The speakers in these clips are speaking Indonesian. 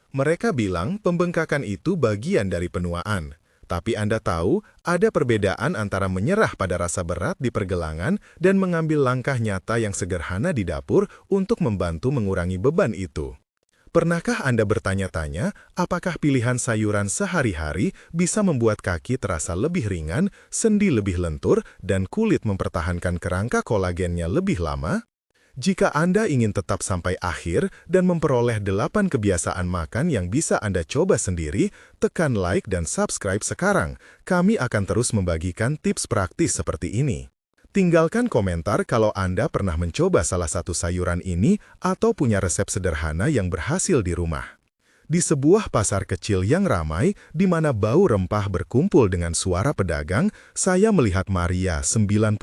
Mereka bilang pembengkakan itu bagian dari penuaan. Tapi Anda tahu, ada perbedaan antara menyerah pada rasa berat di pergelangan dan mengambil langkah nyata yang sederhana di dapur untuk membantu mengurangi beban itu. Pernahkah Anda bertanya-tanya, apakah pilihan sayuran sehari-hari bisa membuat kaki terasa lebih ringan, sendi lebih lentur, dan kulit mempertahankan kerangka kolagennya lebih lama? Jika Anda ingin tetap sampai akhir dan memperoleh 8 kebiasaan makan yang bisa Anda coba sendiri, tekan like dan subscribe sekarang. Kami akan terus membagikan tips praktis seperti ini. Tinggalkan komentar kalau Anda pernah mencoba salah satu sayuran ini atau punya resep sederhana yang berhasil di rumah. Di sebuah pasar kecil yang ramai, di mana bau rempah berkumpul dengan suara pedagang, saya melihat Maria, 92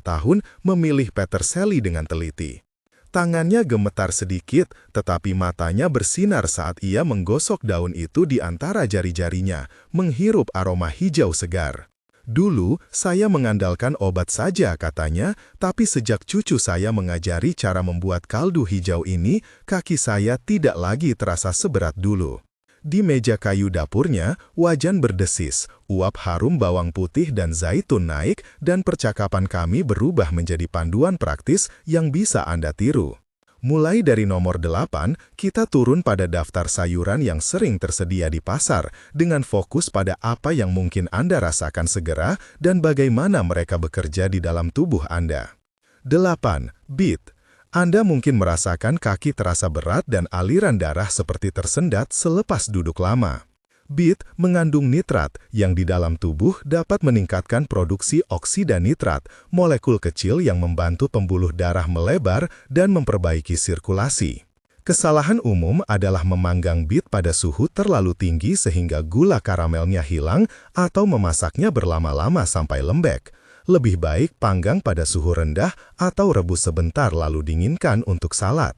tahun, memilih peterseli dengan teliti. Tangannya gemetar sedikit, tetapi matanya bersinar saat ia menggosok daun itu di antara jari-jarinya, menghirup aroma hijau segar. Dulu, saya mengandalkan obat saja katanya, tapi sejak cucu saya mengajari cara membuat kaldu hijau ini, kaki saya tidak lagi terasa seberat dulu. Di meja kayu dapurnya, wajan berdesis, uap harum bawang putih dan zaitun naik, dan percakapan kami berubah menjadi panduan praktis yang bisa Anda tiru. Mulai dari nomor 8, kita turun pada daftar sayuran yang sering tersedia di pasar, dengan fokus pada apa yang mungkin Anda rasakan segera dan bagaimana mereka bekerja di dalam tubuh Anda. 8. Beet. Anda mungkin merasakan kaki terasa berat dan aliran darah seperti tersendat selepas duduk lama. Beet mengandung nitrat yang di dalam tubuh dapat meningkatkan produksi oksida nitrat, molekul kecil yang membantu pembuluh darah melebar dan memperbaiki sirkulasi. Kesalahan umum adalah memanggang beet pada suhu terlalu tinggi sehingga gula karamelnya hilang atau memasaknya berlama-lama sampai lembek. Lebih baik panggang pada suhu rendah atau rebus sebentar lalu dinginkan untuk salad.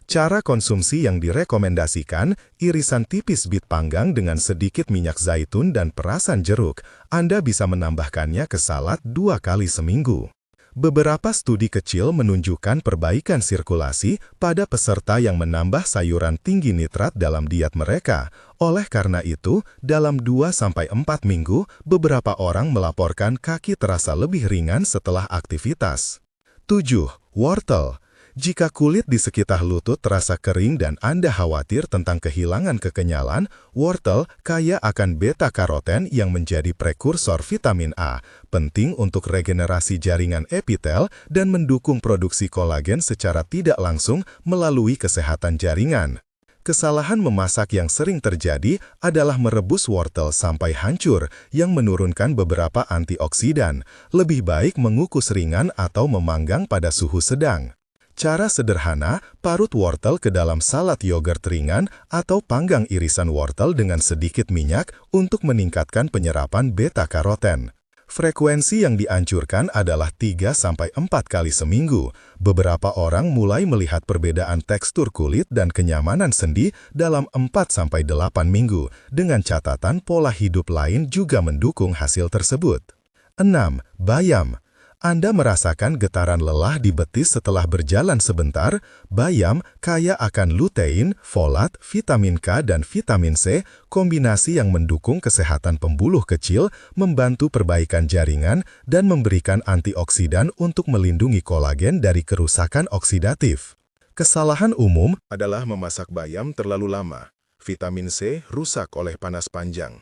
Cara konsumsi yang direkomendasikan, irisan tipis bit panggang dengan sedikit minyak zaitun dan perasan jeruk. Anda bisa menambahkannya ke salad 2 kali seminggu. Beberapa studi kecil menunjukkan perbaikan sirkulasi pada peserta yang menambah sayuran tinggi nitrat dalam diet mereka. Oleh karena itu, dalam 2-4 minggu, beberapa orang melaporkan kaki terasa lebih ringan setelah aktivitas. 7. Wortel. Jika kulit di sekitar lutut terasa kering dan Anda khawatir tentang kehilangan kekenyalan, wortel kaya akan beta-karoten yang menjadi prekursor vitamin A, penting untuk regenerasi jaringan epitel dan mendukung produksi kolagen secara tidak langsung melalui kesehatan jaringan. Kesalahan memasak yang sering terjadi adalah merebus wortel sampai hancur yang menurunkan beberapa antioksidan. Lebih baik mengukus ringan atau memanggang pada suhu sedang. Cara sederhana, parut wortel ke dalam salad yogurt ringan atau panggang irisan wortel dengan sedikit minyak untuk meningkatkan penyerapan beta-karoten. Frekuensi yang dianjurkan adalah 3-4 kali seminggu. Beberapa orang mulai melihat perbedaan tekstur kulit dan kenyamanan sendi dalam 4-8 minggu, dengan catatan pola hidup lain juga mendukung hasil tersebut. 6. Bayam. Anda merasakan getaran lelah di betis setelah berjalan sebentar? Bayam kaya akan lutein, folat, vitamin K, dan vitamin C, kombinasi yang mendukung kesehatan pembuluh kecil, membantu perbaikan jaringan, dan memberikan antioksidan untuk melindungi kolagen dari kerusakan oksidatif. Kesalahan umum adalah memasak bayam terlalu lama. Vitamin C rusak oleh panas panjang.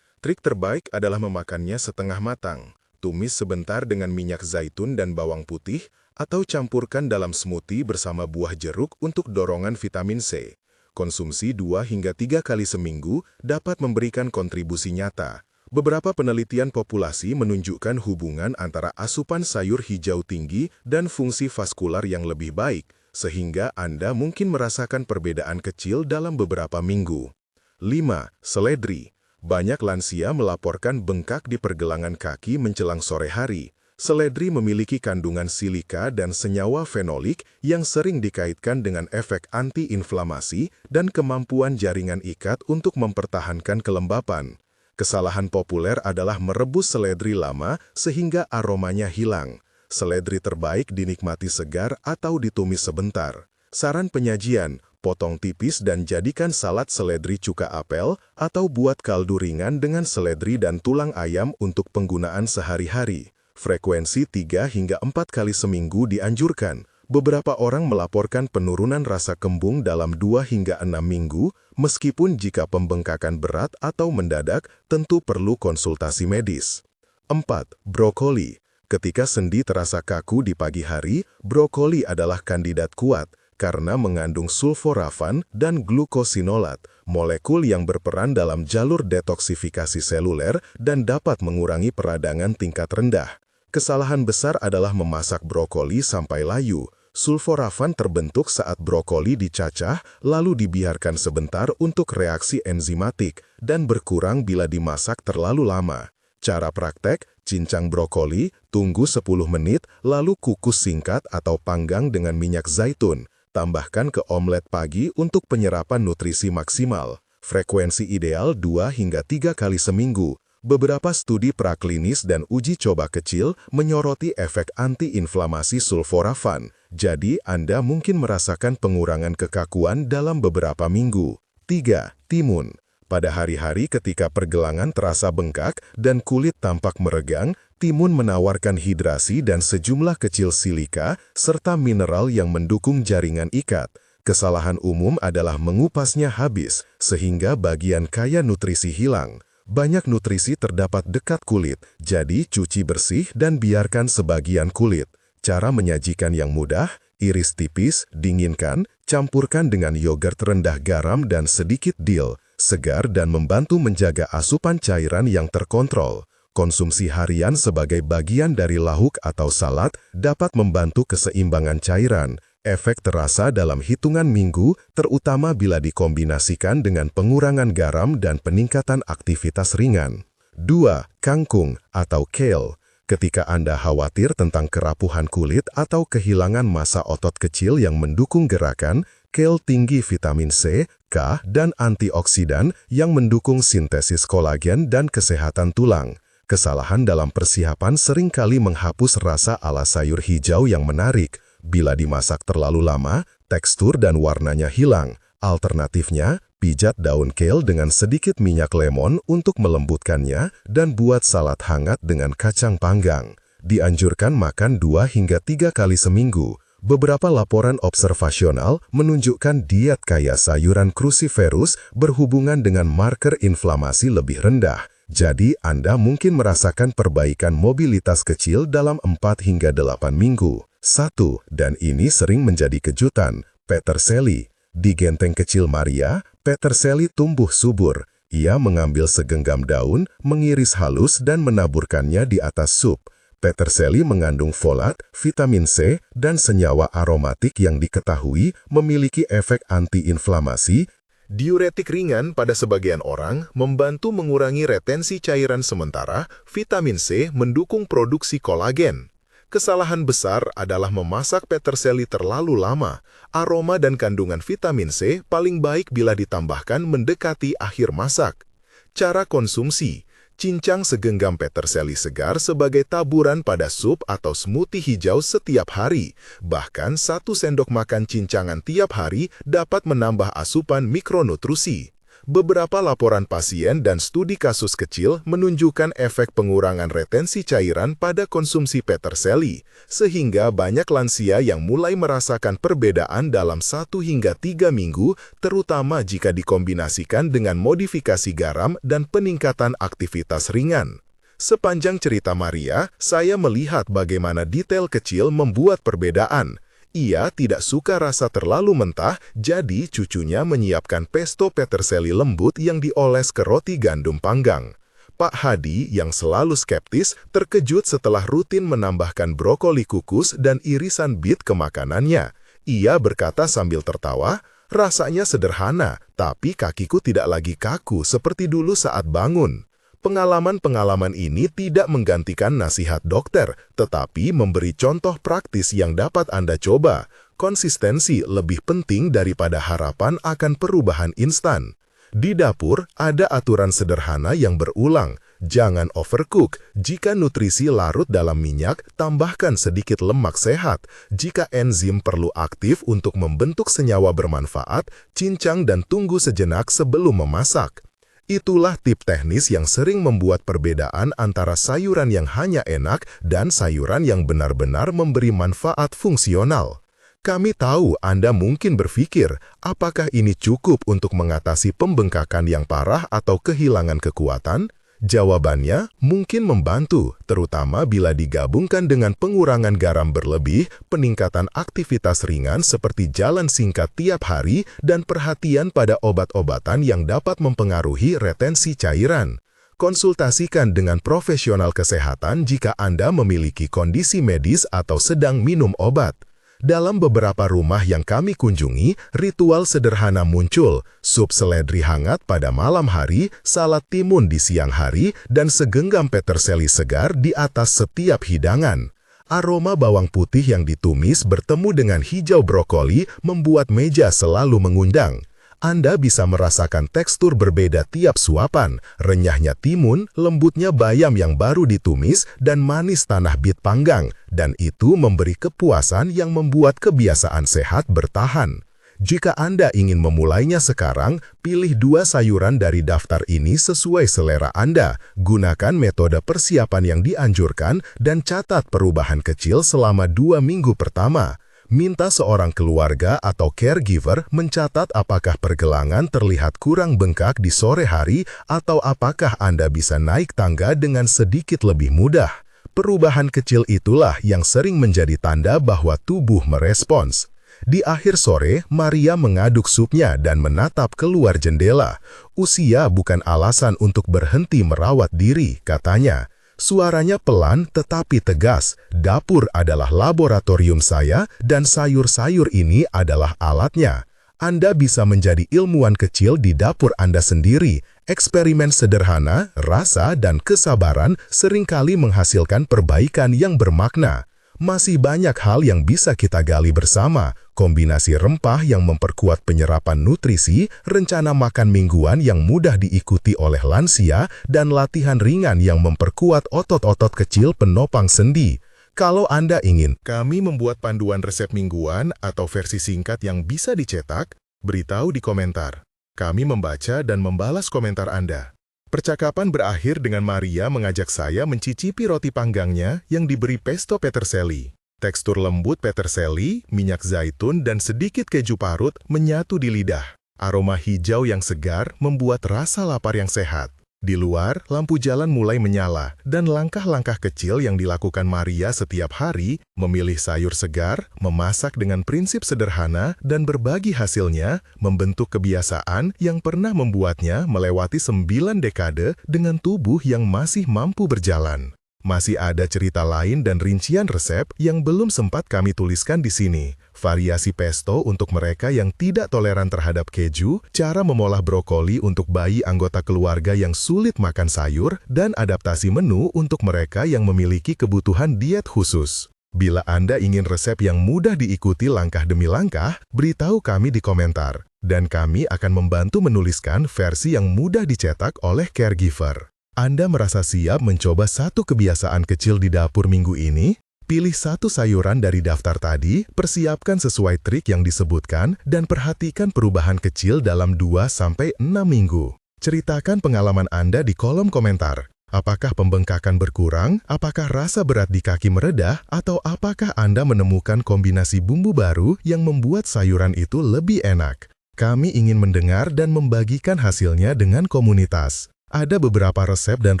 Trik terbaik adalah memakannya setengah matang. Tumis sebentar dengan minyak zaitun dan bawang putih, atau campurkan dalam smoothie bersama buah jeruk untuk dorongan vitamin C. Konsumsi 2-3 kali seminggu dapat memberikan kontribusi nyata. Beberapa penelitian populasi menunjukkan hubungan antara asupan sayur hijau tinggi dan fungsi vaskular yang lebih baik, sehingga Anda mungkin merasakan perbedaan kecil dalam beberapa minggu. 5. Seledri. Banyak lansia melaporkan bengkak di pergelangan kaki menjelang sore hari. Seledri memiliki kandungan silika dan senyawa fenolik yang sering dikaitkan dengan efek anti-inflamasi dan kemampuan jaringan ikat untuk mempertahankan kelembapan. Kesalahan populer adalah merebus seledri lama sehingga aromanya hilang. Seledri terbaik dinikmati segar atau ditumis sebentar. Saran penyajian, Potong tipis dan jadikan salad seledri cuka apel atau buat kaldu ringan dengan seledri dan tulang ayam untuk penggunaan sehari-hari. Frekuensi 3 hingga 4 kali seminggu dianjurkan. Beberapa orang melaporkan penurunan rasa kembung dalam 2 hingga 6 minggu, meskipun jika pembengkakan berat atau mendadak tentu perlu konsultasi medis. 4. Brokoli. Ketika sendi terasa kaku di pagi hari, brokoli adalah kandidat kuat karena mengandung sulforafan dan glukosinolat, molekul yang berperan dalam jalur detoksifikasi seluler dan dapat mengurangi peradangan tingkat rendah. Kesalahan besar adalah memasak brokoli sampai layu. Sulforafan terbentuk saat brokoli dicacah, lalu dibiarkan sebentar untuk reaksi enzimatik dan berkurang bila dimasak terlalu lama. Cara praktek, cincang brokoli, tunggu 10 menit, lalu kukus singkat atau panggang dengan minyak zaitun. Tambahkan ke omelet pagi untuk penyerapan nutrisi maksimal. Frekuensi ideal 2 hingga 3 kali seminggu. Beberapa studi praklinis dan uji coba kecil menyoroti efek antiinflamasi sulforafan. Jadi, Anda mungkin merasakan pengurangan kekakuan dalam beberapa minggu. 3. Timun. Pada hari-hari ketika pergelangan terasa bengkak dan kulit tampak meregang, timun menawarkan hidrasi dan sejumlah kecil silika serta mineral yang mendukung jaringan ikat. Kesalahan umum adalah mengupasnya habis, sehingga bagian kaya nutrisi hilang. Banyak nutrisi terdapat dekat kulit, jadi cuci bersih dan biarkan sebagian kulit. Cara menyajikan yang mudah, iris tipis, dinginkan, campurkan dengan yogurt rendah garam dan sedikit dill. Segar dan membantu menjaga asupan cairan yang terkontrol. Konsumsi harian sebagai bagian dari lauk atau salad dapat membantu keseimbangan cairan. Efek terasa dalam hitungan minggu, terutama bila dikombinasikan dengan pengurangan garam dan peningkatan aktivitas ringan. 2. Kangkung atau kale. Ketika Anda khawatir tentang kerapuhan kulit atau kehilangan massa otot kecil yang mendukung gerakan, kale tinggi vitamin C, K, dan antioksidan yang mendukung sintesis kolagen dan kesehatan tulang. Kesalahan dalam persiapan seringkali menghapus rasa ala sayur hijau yang menarik. Bila dimasak terlalu lama, tekstur dan warnanya hilang. Alternatifnya, pijat daun kale dengan sedikit minyak lemon untuk melembutkannya dan buat salad hangat dengan kacang panggang. Dianjurkan makan 2 hingga 3 kali seminggu. Beberapa laporan observasional menunjukkan diet kaya sayuran cruciferous berhubungan dengan marker inflamasi lebih rendah. Jadi, Anda mungkin merasakan perbaikan mobilitas kecil dalam 4 hingga 8 minggu. 1. Dan ini sering menjadi kejutan, peterseli. Di genteng kecil Maria, peterseli tumbuh subur. Ia mengambil segenggam daun, mengiris halus dan menaburkannya di atas sup. Peterseli mengandung folat, vitamin C, dan senyawa aromatik yang diketahui memiliki efek antiinflamasi. Diuretik ringan pada sebagian orang membantu mengurangi retensi cairan sementara vitamin C mendukung produksi kolagen. Kesalahan besar adalah memasak peterseli terlalu lama. Aroma dan kandungan vitamin C paling baik bila ditambahkan mendekati akhir masak. Cara konsumsi. Cincang segenggam peterseli segar sebagai taburan pada sup atau smoothie hijau setiap hari. Bahkan 1 sendok makan cincangan tiap hari dapat menambah asupan mikronutrisi. Beberapa laporan pasien dan studi kasus kecil menunjukkan efek pengurangan retensi cairan pada konsumsi peterseli, sehingga banyak lansia yang mulai merasakan perbedaan dalam 1 hingga 3 minggu, terutama jika dikombinasikan dengan modifikasi garam dan peningkatan aktivitas ringan. Sepanjang cerita Maria, saya melihat bagaimana detail kecil membuat perbedaan. Ia tidak suka rasa terlalu mentah, jadi cucunya menyiapkan pesto peterseli lembut yang dioles ke roti gandum panggang. Pak Hadi yang selalu skeptis terkejut setelah rutin menambahkan brokoli kukus dan irisan bit ke makanannya. Ia berkata sambil tertawa, "Rasanya sederhana, tapi kakiku tidak lagi kaku seperti dulu saat bangun." Pengalaman-pengalaman ini tidak menggantikan nasihat dokter, tetapi memberi contoh praktis yang dapat Anda coba. Konsistensi lebih penting daripada harapan akan perubahan instan. Di dapur, ada aturan sederhana yang berulang. Jangan overcook. Jika nutrisi larut dalam minyak, tambahkan sedikit lemak sehat. Jika enzim perlu aktif untuk membentuk senyawa bermanfaat, cincang dan tunggu sejenak sebelum memasak. Itulah tip teknis yang sering membuat perbedaan antara sayuran yang hanya enak dan sayuran yang benar-benar memberi manfaat fungsional. Kami tahu Anda mungkin berpikir, apakah ini cukup untuk mengatasi pembengkakan yang parah atau kehilangan kekuatan? Jawabannya mungkin membantu, terutama bila digabungkan dengan pengurangan garam berlebih, peningkatan aktivitas ringan seperti jalan singkat tiap hari, dan perhatian pada obat-obatan yang dapat mempengaruhi retensi cairan. Konsultasikan dengan profesional kesehatan jika Anda memiliki kondisi medis atau sedang minum obat. Dalam beberapa rumah yang kami kunjungi, ritual sederhana muncul, sup seledri hangat pada malam hari, salad timun di siang hari, dan segenggam peterseli segar di atas setiap hidangan. Aroma bawang putih yang ditumis bertemu dengan hijau brokoli membuat meja selalu mengundang. Anda bisa merasakan tekstur berbeda tiap suapan, renyahnya timun, lembutnya bayam yang baru ditumis, dan manis tanah bit panggang, dan itu memberi kepuasan yang membuat kebiasaan sehat bertahan. Jika Anda ingin memulainya sekarang, pilih 2 sayuran dari daftar ini sesuai selera Anda, gunakan metode persiapan yang dianjurkan, dan catat perubahan kecil selama 2 minggu pertama. Minta seorang keluarga atau caregiver mencatat apakah pergelangan terlihat kurang bengkak di sore hari atau apakah Anda bisa naik tangga dengan sedikit lebih mudah. Perubahan kecil itulah yang sering menjadi tanda bahwa tubuh merespons. Di akhir sore, Maria mengaduk supnya dan menatap keluar jendela. Usia bukan alasan untuk berhenti merawat diri, katanya. Suaranya pelan tetapi tegas. Dapur adalah laboratorium saya dan sayur-sayur ini adalah alatnya. Anda bisa menjadi ilmuwan kecil di dapur Anda sendiri. Eksperimen sederhana, rasa, dan kesabaran seringkali menghasilkan perbaikan yang bermakna. Masih banyak hal yang bisa kita gali bersama, kombinasi rempah yang memperkuat penyerapan nutrisi, rencana makan mingguan yang mudah diikuti oleh lansia, dan latihan ringan yang memperkuat otot-otot kecil penopang sendi. Kalau Anda ingin kami membuat panduan resep mingguan atau versi singkat yang bisa dicetak, beritahu di komentar. Kami membaca dan membalas komentar Anda. Percakapan berakhir dengan Maria mengajak saya mencicipi roti panggangnya yang diberi pesto peterseli. Tekstur lembut peterseli, minyak zaitun, dan sedikit keju parut menyatu di lidah. Aroma hijau yang segar membuat rasa lapar yang sehat. Di luar, lampu jalan mulai menyala, dan langkah-langkah kecil yang dilakukan Maria setiap hari, memilih sayur segar, memasak dengan prinsip sederhana, dan berbagi hasilnya, membentuk kebiasaan yang pernah membuatnya melewati 9 dekade dengan tubuh yang masih mampu berjalan. Masih ada cerita lain dan rincian resep yang belum sempat kami tuliskan di sini. Variasi pesto untuk mereka yang tidak toleran terhadap keju, cara memolah brokoli untuk bayi anggota keluarga yang sulit makan sayur, dan adaptasi menu untuk mereka yang memiliki kebutuhan diet khusus. Bila Anda ingin resep yang mudah diikuti langkah demi langkah, beritahu kami di komentar, dan kami akan membantu menuliskan versi yang mudah dicetak oleh caregiver. Anda merasa siap mencoba satu kebiasaan kecil di dapur minggu ini? Pilih 1 sayuran dari daftar tadi, persiapkan sesuai trik yang disebutkan, dan perhatikan perubahan kecil dalam 2-6 minggu. Ceritakan pengalaman Anda di kolom komentar. Apakah pembengkakan berkurang? Apakah rasa berat di kaki meredah? Atau apakah Anda menemukan kombinasi bumbu baru yang membuat sayuran itu lebih enak? Kami ingin mendengar dan membagikan hasilnya dengan komunitas. Ada beberapa resep dan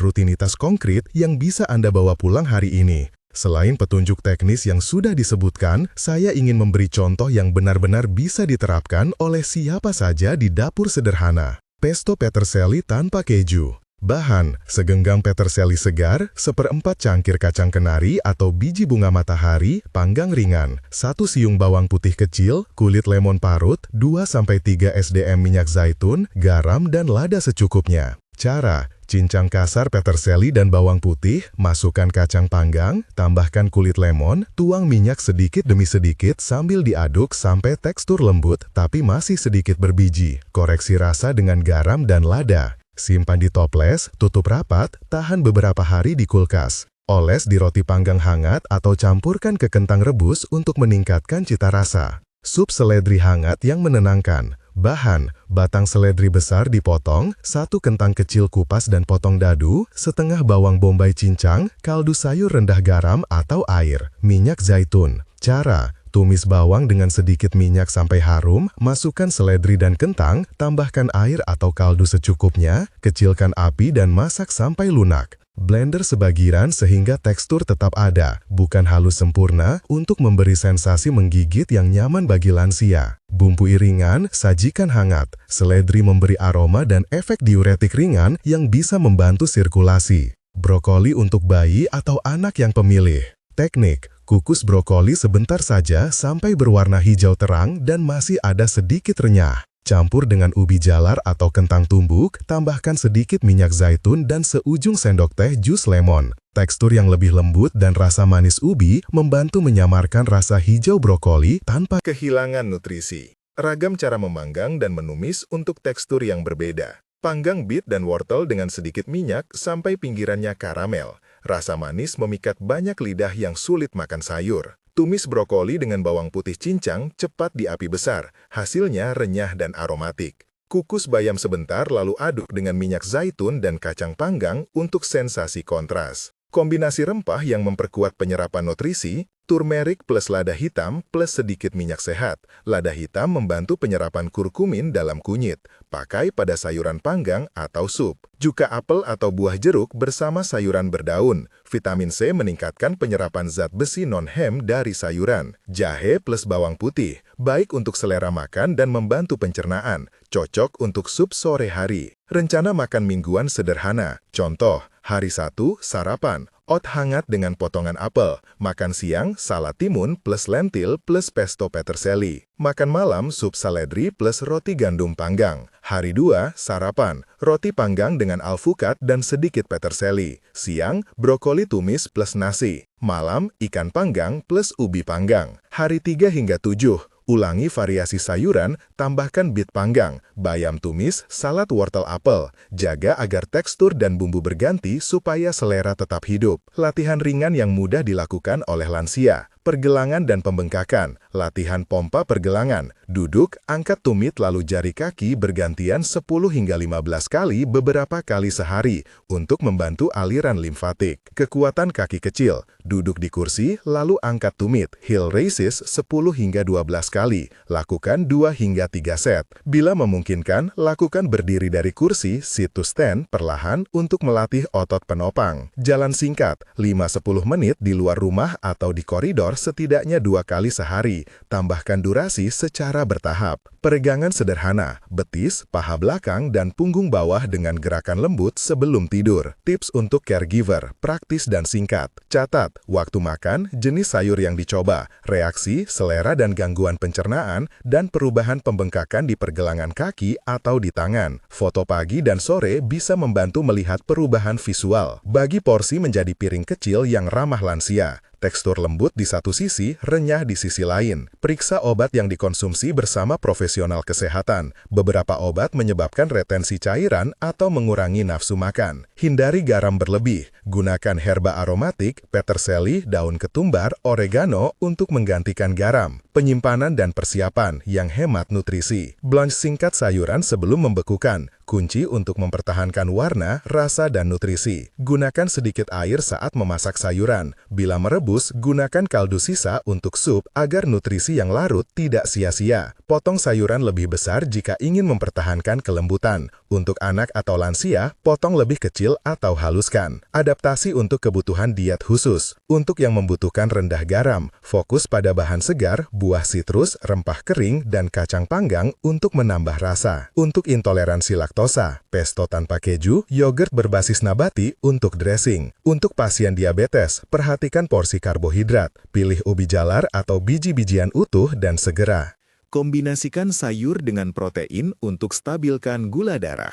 rutinitas konkret yang bisa Anda bawa pulang hari ini. Selain petunjuk teknis yang sudah disebutkan, saya ingin memberi contoh yang benar-benar bisa diterapkan oleh siapa saja di dapur sederhana. Pesto peterseli tanpa keju. Bahan: segenggam peterseli segar, 1/4 cangkir kacang kenari atau biji bunga matahari, panggang ringan, 1 siung bawang putih kecil, kulit lemon parut, 2-3 SDM minyak zaitun, garam, dan lada secukupnya. Cara: cincang kasar peterseli dan bawang putih, masukkan kacang panggang, tambahkan kulit lemon, tuang minyak sedikit demi sedikit sambil diaduk sampai tekstur lembut tapi masih sedikit berbiji. Koreksi rasa dengan garam dan lada. Simpan di toples, tutup rapat, tahan beberapa hari di kulkas. Oles di roti panggang hangat atau campurkan ke kentang rebus untuk meningkatkan cita rasa. Sup seledri hangat yang menenangkan. Bahan, batang seledri besar dipotong, 1 kentang kecil kupas dan potong dadu, setengah bawang bombay cincang, kaldu sayur rendah garam atau air, minyak zaitun. Cara, tumis bawang dengan sedikit minyak sampai harum, masukkan seledri dan kentang, tambahkan air atau kaldu secukupnya, kecilkan api dan masak sampai lunak. Blender sebagian sehingga tekstur tetap ada, bukan halus sempurna, untuk memberi sensasi menggigit yang nyaman bagi lansia. Bumbu iringan, sajikan hangat. Seledri memberi aroma dan efek diuretik ringan yang bisa membantu sirkulasi. Brokoli untuk bayi atau anak yang pemilih. Teknik, kukus brokoli sebentar saja sampai berwarna hijau terang dan masih ada sedikit renyah. Campur dengan ubi jalar atau kentang tumbuk, tambahkan sedikit minyak zaitun dan seujung sendok teh jus lemon. Tekstur yang lebih lembut dan rasa manis ubi membantu menyamarkan rasa hijau brokoli tanpa kehilangan nutrisi. Ragam cara memanggang dan menumis untuk tekstur yang berbeda. Panggang bit dan wortel dengan sedikit minyak sampai pinggirannya karamel. Rasa manis memikat banyak lidah yang sulit makan sayur. Tumis brokoli dengan bawang putih cincang cepat di api besar, hasilnya renyah dan aromatik. Kukus bayam sebentar lalu aduk dengan minyak zaitun dan kacang panggang untuk sensasi kontras. Kombinasi rempah yang memperkuat penyerapan nutrisi, turmerik plus lada hitam plus sedikit minyak sehat. Lada hitam membantu penyerapan kurkumin dalam kunyit. Pakai pada sayuran panggang atau sup. Cuka apel atau buah jeruk bersama sayuran berdaun. Vitamin C meningkatkan penyerapan zat besi non-hem dari sayuran. Jahe plus bawang putih, baik untuk selera makan dan membantu pencernaan. Cocok untuk sup sore hari. Rencana makan mingguan sederhana. Contoh, hari 1, sarapan. Oat hangat dengan potongan apel. Makan siang, salad timun plus lentil plus pesto peterseli. Makan malam, sup seledri plus roti gandum panggang. Hari 2, sarapan. Roti panggang dengan alpukat dan sedikit peterseli. Siang, brokoli tumis plus nasi. Malam, ikan panggang plus ubi panggang. Hari 3 hingga 7. Ulangi variasi sayuran, tambahkan bit panggang, bayam tumis, salad wortel apel. Jaga agar tekstur dan bumbu berganti supaya selera tetap hidup. Latihan ringan yang mudah dilakukan oleh lansia. Pergelangan dan pembengkakan. Latihan pompa pergelangan. Duduk, angkat tumit lalu jari kaki bergantian 10 hingga 15 kali beberapa kali sehari untuk membantu aliran limfatik. Kekuatan kaki kecil. Duduk di kursi lalu angkat tumit. Heel raises 10 hingga 12 kali. Lakukan 2 hingga 3 set. Bila memungkinkan, lakukan berdiri dari kursi sit to stand perlahan untuk melatih otot penopang. Jalan singkat, 5-10 menit di luar rumah atau di koridor setidaknya 2 kali sehari. Tambahkan durasi secara bertahap. Peregangan sederhana, betis, paha belakang, dan punggung bawah dengan gerakan lembut sebelum tidur. Tips untuk caregiver, praktis dan singkat. Catat, waktu makan, jenis sayur yang dicoba, reaksi, selera dan gangguan pencernaan, dan perubahan pembengkakan di pergelangan kaki atau di tangan. Foto pagi dan sore bisa membantu melihat perubahan visual. Bagi porsi menjadi piring kecil yang ramah lansia. Tekstur lembut di satu sisi, renyah di sisi lain. Periksa obat yang dikonsumsi bersama profesional kesehatan. Beberapa obat menyebabkan retensi cairan atau mengurangi nafsu makan. Hindari garam berlebih. Gunakan herba aromatik, peterseli, daun ketumbar, oregano untuk menggantikan garam. Penyimpanan dan persiapan yang hemat nutrisi. Blanch singkat sayuran sebelum membekukan. Kunci untuk mempertahankan warna, rasa, dan nutrisi. Gunakan sedikit air saat memasak sayuran. Bila merebus, gunakan kaldu sisa untuk sup agar nutrisi yang larut tidak sia-sia. Potong sayuran lebih besar jika ingin mempertahankan kelembutan. Untuk anak atau lansia, potong lebih kecil atau haluskan. Adaptasi untuk kebutuhan diet khusus. Untuk yang membutuhkan rendah garam, fokus pada bahan segar, buah sitrus, rempah kering, dan kacang panggang untuk menambah rasa. Untuk intoleransi laktosa, pesto tanpa keju, yogurt berbasis nabati untuk dressing. Untuk pasien diabetes, perhatikan porsi karbohidrat. Pilih ubi jalar atau biji-bijian utuh dan segera. Kombinasikan sayur dengan protein untuk stabilkan gula darah.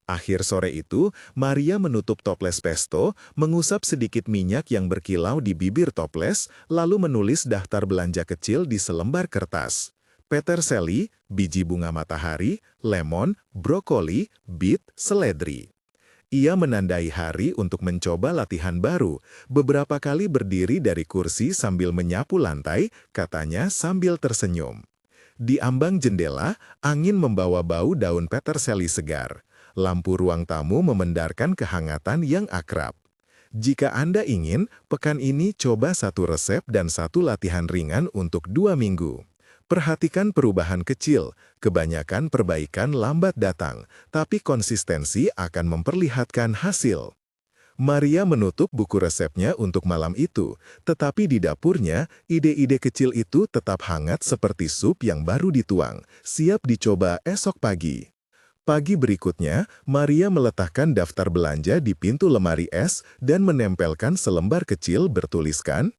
Akhir sore itu, Maria menutup toples pesto, mengusap sedikit minyak yang berkilau di bibir toples, lalu menulis daftar belanja kecil di selembar kertas. Peterseli, biji bunga matahari, lemon, brokoli, beet, seledri. Ia menandai hari untuk mencoba latihan baru, beberapa kali berdiri dari kursi sambil menyapu lantai, katanya sambil tersenyum. Di ambang jendela, angin membawa bau daun peterseli segar. Lampu ruang tamu memendarkan kehangatan yang akrab. Jika Anda ingin, pekan ini coba satu resep dan satu latihan ringan untuk 2 minggu. Perhatikan perubahan kecil, kebanyakan perbaikan lambat datang, tapi konsistensi akan memperlihatkan hasil. Maria menutup buku resepnya untuk malam itu, tetapi di dapurnya, ide-ide kecil itu tetap hangat seperti sup yang baru dituang, siap dicoba esok pagi. Pagi berikutnya, Maria meletakkan daftar belanja di pintu lemari es dan menempelkan selembar kecil bertuliskan,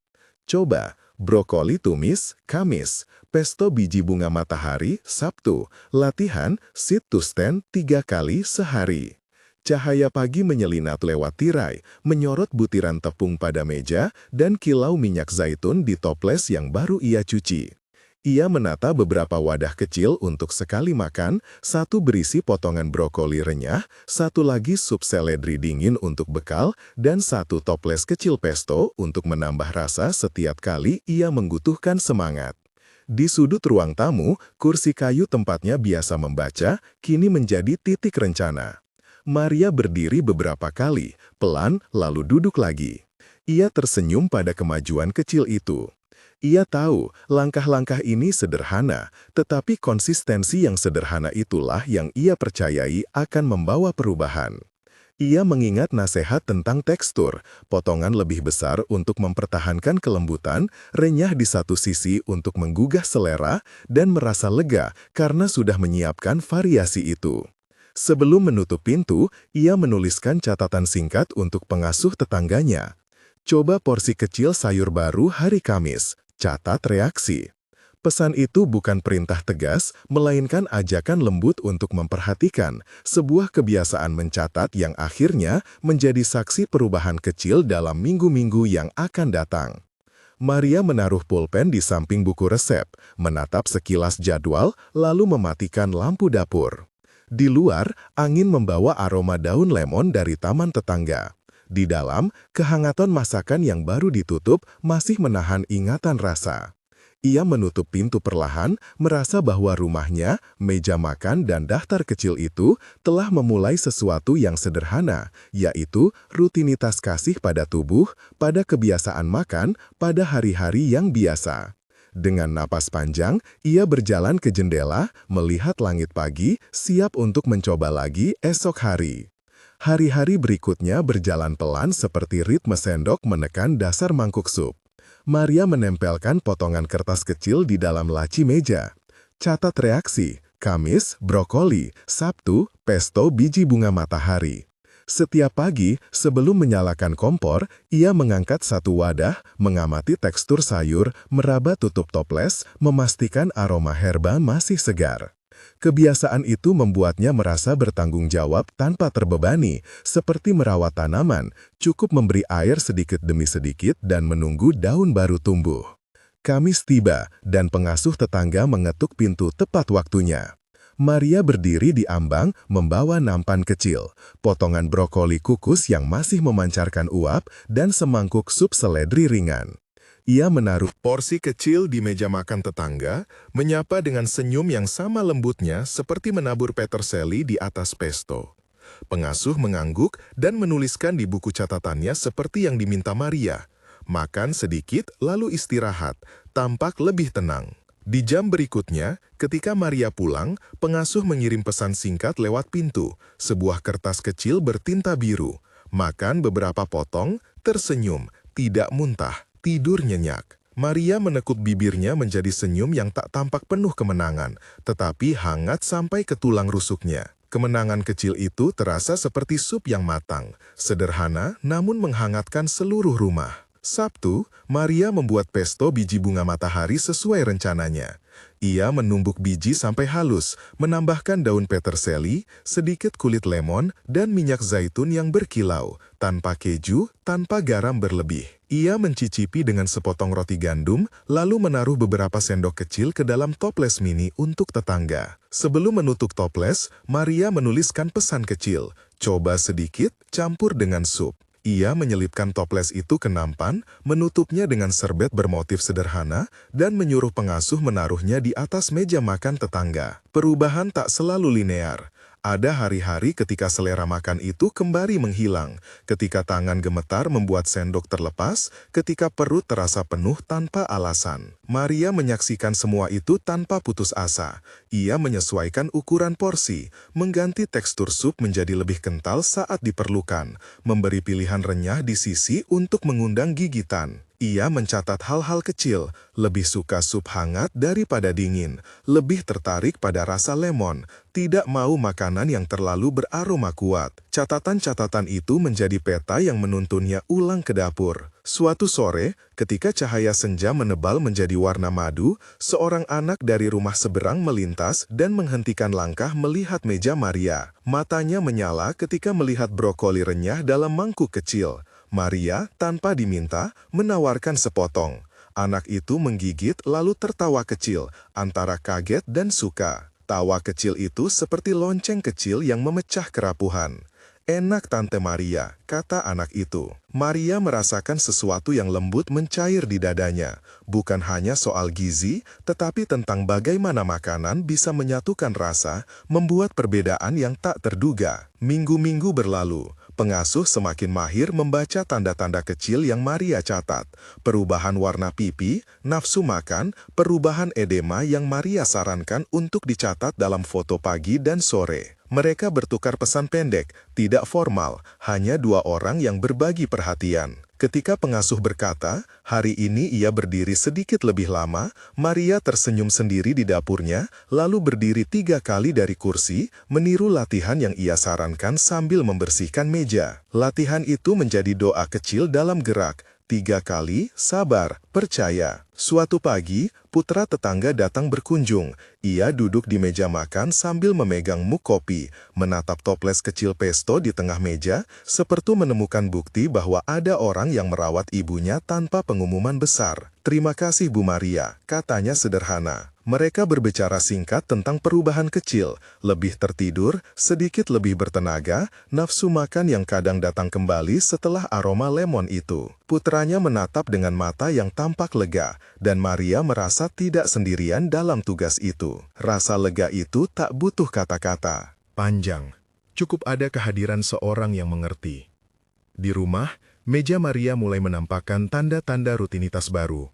"Coba, brokoli tumis, Kamis, pesto biji bunga matahari, Sabtu, latihan, sit to stand 3 kali sehari." Cahaya pagi menyelinap lewat tirai, menyorot butiran tepung pada meja, dan kilau minyak zaitun di toples yang baru ia cuci. Ia menata beberapa wadah kecil untuk sekali makan, satu berisi potongan brokoli renyah, satu lagi sup seledri dingin untuk bekal, dan satu toples kecil pesto untuk menambah rasa setiap kali ia membutuhkan semangat. Di sudut ruang tamu, kursi kayu tempatnya biasa membaca, kini menjadi titik rencana. Maria berdiri beberapa kali, pelan lalu duduk lagi. Ia tersenyum pada kemajuan kecil itu. Ia tahu langkah-langkah ini sederhana, tetapi konsistensi yang sederhana itulah yang ia percayai akan membawa perubahan. Ia mengingat nasihat tentang tekstur, potongan lebih besar untuk mempertahankan kelembutan, renyah di satu sisi untuk menggugah selera, dan merasa lega karena sudah menyiapkan variasi itu. Sebelum menutup pintu, ia menuliskan catatan singkat untuk pengasuh tetangganya. Coba porsi kecil sayur baru hari Kamis, catat reaksi. Pesan itu bukan perintah tegas, melainkan ajakan lembut untuk memperhatikan, sebuah kebiasaan mencatat yang akhirnya menjadi saksi perubahan kecil dalam minggu-minggu yang akan datang. Maria menaruh pulpen di samping buku resep, menatap sekilas jadwal, lalu mematikan lampu dapur. Di luar, angin membawa aroma daun lemon dari taman tetangga. Di dalam, kehangatan masakan yang baru ditutup masih menahan ingatan rasa. Ia menutup pintu perlahan, merasa bahwa rumahnya, meja makan dan daftar kecil itu telah memulai sesuatu yang sederhana, yaitu rutinitas kasih pada tubuh, pada kebiasaan makan, pada hari-hari yang biasa. Dengan napas panjang, ia berjalan ke jendela, melihat langit pagi, siap untuk mencoba lagi esok hari. Hari-hari berikutnya berjalan pelan seperti ritme sendok menekan dasar mangkuk sup. Maria menempelkan potongan kertas kecil di dalam laci meja. Catat reaksi, Kamis, brokoli, Sabtu, pesto biji bunga matahari. Setiap pagi, sebelum menyalakan kompor, ia mengangkat satu wadah, mengamati tekstur sayur, meraba tutup toples, memastikan aroma herba masih segar. Kebiasaan itu membuatnya merasa bertanggung jawab tanpa terbebani, seperti merawat tanaman, cukup memberi air sedikit demi sedikit dan menunggu daun baru tumbuh. Kamis tiba, dan pengasuh tetangga mengetuk pintu tepat waktunya. Maria berdiri di ambang, membawa nampan kecil, potongan brokoli kukus yang masih memancarkan uap, dan semangkuk sup seledri ringan. Ia menaruh porsi kecil di meja makan tetangga, menyapa dengan senyum yang sama lembutnya seperti menabur peterseli di atas pesto. Pengasuh mengangguk dan menuliskan di buku catatannya seperti yang diminta Maria. Makan sedikit lalu istirahat, tampak lebih tenang. Di jam berikutnya, ketika Maria pulang, pengasuh mengirim pesan singkat lewat pintu, sebuah kertas kecil bertinta biru. Makan beberapa potong, tersenyum, tidak muntah, tidur nyenyak. Maria menekuk bibirnya menjadi senyum yang tak tampak penuh kemenangan, tetapi hangat sampai ke tulang rusuknya. Kemenangan kecil itu terasa seperti sup yang matang, sederhana namun menghangatkan seluruh rumah. Sabtu, Maria membuat pesto biji bunga matahari sesuai rencananya. Ia menumbuk biji sampai halus, menambahkan daun peterseli, sedikit kulit lemon, dan minyak zaitun yang berkilau, tanpa keju, tanpa garam berlebih. Ia mencicipi dengan sepotong roti gandum, lalu menaruh beberapa sendok kecil ke dalam toples mini untuk tetangga. Sebelum menutup toples, Maria menuliskan pesan kecil, "Coba sedikit, campur dengan sup." Ia menyelipkan toples itu ke nampan, menutupnya dengan serbet bermotif sederhana, dan menyuruh pengasuh menaruhnya di atas meja makan tetangga. Perubahan tak selalu linear. Ada hari-hari ketika selera makan itu kembali menghilang, ketika tangan gemetar membuat sendok terlepas, ketika perut terasa penuh tanpa alasan. Maria menyaksikan semua itu tanpa putus asa. Ia menyesuaikan ukuran porsi, mengganti tekstur sup menjadi lebih kental saat diperlukan, memberi pilihan renyah di sisi untuk mengundang gigitan. Ia mencatat hal-hal kecil, lebih suka sup hangat daripada dingin, lebih tertarik pada rasa lemon, tidak mau makanan yang terlalu beraroma kuat. Catatan-catatan itu menjadi peta yang menuntunnya ulang ke dapur. Suatu sore, ketika cahaya senja menebal menjadi warna madu, seorang anak dari rumah seberang melintas dan menghentikan langkah melihat meja Maria. Matanya menyala ketika melihat brokoli renyah dalam mangkuk kecil. Maria, tanpa diminta, menawarkan sepotong. Anak itu menggigit lalu tertawa kecil, antara kaget dan suka. Tawa kecil itu seperti lonceng kecil yang memecah kerapuhan. "Enak, Tante Maria," kata anak itu. Maria merasakan sesuatu yang lembut mencair di dadanya. Bukan hanya soal gizi, tetapi tentang bagaimana makanan bisa menyatukan rasa, membuat perbedaan yang tak terduga. Minggu-minggu berlalu. Pengasuh semakin mahir membaca tanda-tanda kecil yang Maria catat. Perubahan warna pipi, nafsu makan, perubahan edema yang Maria sarankan untuk dicatat dalam foto pagi dan sore. Mereka bertukar pesan pendek, tidak formal, hanya dua orang yang berbagi perhatian. Ketika pengasuh berkata, "Hari ini ia berdiri sedikit lebih lama," Maria tersenyum sendiri di dapurnya, lalu berdiri 3 kali dari kursi, meniru latihan yang ia sarankan sambil membersihkan meja. Latihan itu menjadi doa kecil dalam gerak. 3 kali, sabar, percaya. Suatu pagi, putra tetangga datang berkunjung. Ia duduk di meja makan sambil memegang muk kopi, menatap toples kecil pesto di tengah meja, seperti menemukan bukti bahwa ada orang yang merawat ibunya tanpa pengumuman besar. "Terima kasih Bu Maria," katanya sederhana. Mereka berbicara singkat tentang perubahan kecil, lebih tertidur, sedikit lebih bertenaga, nafsu makan yang kadang datang kembali setelah aroma lemon itu. Putranya menatap dengan mata yang tampak lega, dan Maria merasa tidak sendirian dalam tugas itu. Rasa lega itu tak butuh kata-kata panjang. Cukup ada kehadiran seorang yang mengerti. Di rumah, meja Maria mulai menampakkan tanda-tanda rutinitas baru.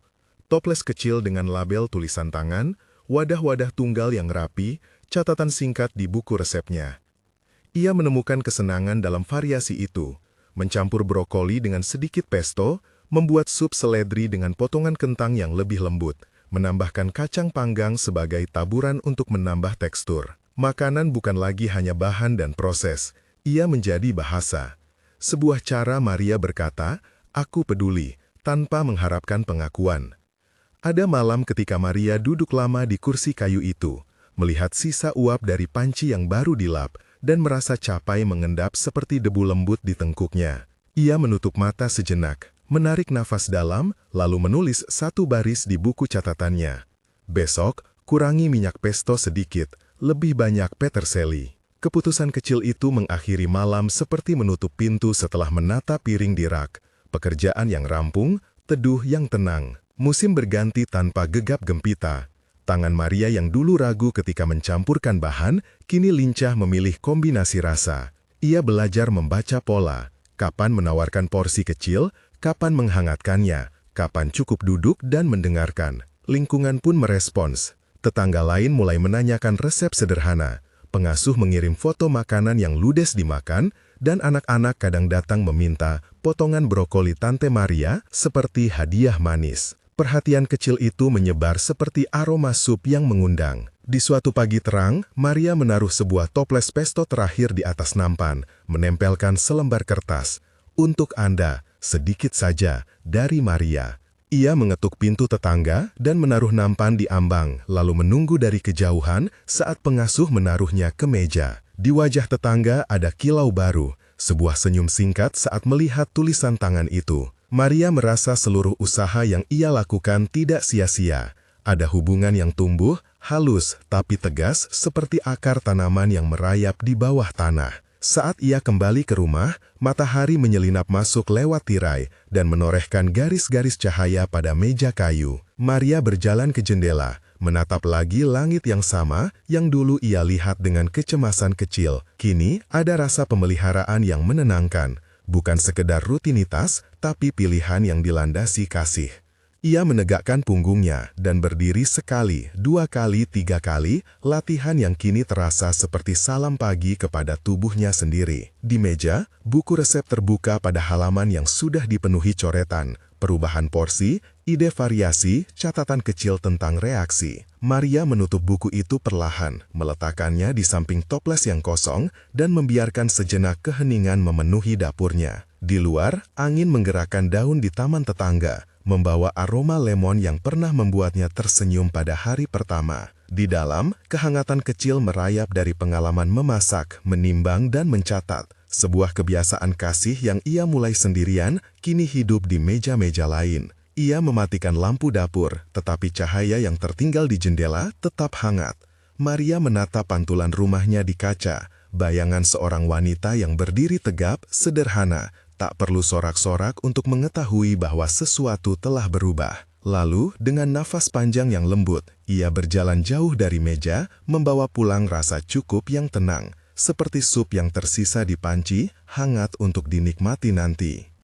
Toples kecil dengan label tulisan tangan, wadah-wadah tunggal yang rapi, catatan singkat di buku resepnya. Ia menemukan kesenangan dalam variasi itu, mencampur brokoli dengan sedikit pesto, membuat sup seledri dengan potongan kentang yang lebih lembut, menambahkan kacang panggang sebagai taburan untuk menambah tekstur. Makanan bukan lagi hanya bahan dan proses, ia menjadi bahasa. Sebuah cara Maria berkata, "Aku peduli," tanpa mengharapkan pengakuan. Ada malam ketika Maria duduk lama di kursi kayu itu, melihat sisa uap dari panci yang baru dilap, dan merasa capai mengendap seperti debu lembut di tengkuknya. Ia menutup mata sejenak, menarik nafas dalam, lalu menulis 1 baris di buku catatannya. "Besok, kurangi minyak pesto sedikit, lebih banyak peterseli." Keputusan kecil itu mengakhiri malam seperti menutup pintu setelah menata piring di rak. Pekerjaan yang rampung, teduh yang tenang. Musim berganti tanpa gegap gempita. Tangan Maria yang dulu ragu ketika mencampurkan bahan, kini lincah memilih kombinasi rasa. Ia belajar membaca pola, kapan menawarkan porsi kecil, kapan menghangatkannya, kapan cukup duduk dan mendengarkan. Lingkungan pun merespons. Tetangga lain mulai menanyakan resep sederhana. Pengasuh mengirim foto makanan yang ludes dimakan, dan anak-anak kadang datang meminta potongan brokoli Tante Maria seperti hadiah manis. Perhatian kecil itu menyebar seperti aroma sup yang mengundang. Di suatu pagi terang, Maria menaruh sebuah toples pesto terakhir di atas nampan, menempelkan selembar kertas. "Untuk Anda, sedikit saja, dari Maria." Ia mengetuk pintu tetangga dan menaruh nampan di ambang, lalu menunggu dari kejauhan saat pengasuh menaruhnya ke meja. Di wajah tetangga ada kilau baru, sebuah senyum singkat saat melihat tulisan tangan itu. Maria merasa seluruh usaha yang ia lakukan tidak sia-sia. Ada hubungan yang tumbuh, halus tapi tegas seperti akar tanaman yang merayap di bawah tanah. Saat ia kembali ke rumah, matahari menyelinap masuk lewat tirai dan menorehkan garis-garis cahaya pada meja kayu. Maria berjalan ke jendela, menatap lagi langit yang sama yang dulu ia lihat dengan kecemasan kecil. Kini ada rasa pemeliharaan yang menenangkan, bukan sekedar rutinitas, tapi pilihan yang dilandasi kasih. Ia menegakkan punggungnya dan berdiri sekali, 2 kali, 3 kali, latihan yang kini terasa seperti salam pagi kepada tubuhnya sendiri. Di meja, buku resep terbuka pada halaman yang sudah dipenuhi coretan, perubahan porsi, ide variasi, catatan kecil tentang reaksi. Maria menutup buku itu perlahan, meletakkannya di samping toples yang kosong, dan membiarkan sejenak keheningan memenuhi dapurnya. Di luar, angin menggerakkan daun di taman tetangga, membawa aroma lemon yang pernah membuatnya tersenyum pada hari pertama. Di dalam, kehangatan kecil merayap dari pengalaman memasak, menimbang dan mencatat. Sebuah kebiasaan kasih yang ia mulai sendirian, kini hidup di meja-meja lain. Ia mematikan lampu dapur, tetapi cahaya yang tertinggal di jendela tetap hangat. Maria menatap pantulan rumahnya di kaca, bayangan seorang wanita yang berdiri tegap, sederhana, tak perlu sorak-sorak untuk mengetahui bahwa sesuatu telah berubah. Lalu, dengan nafas panjang yang lembut, ia berjalan jauh dari meja, membawa pulang rasa cukup yang tenang, seperti sup yang tersisa di panci, hangat untuk dinikmati nanti.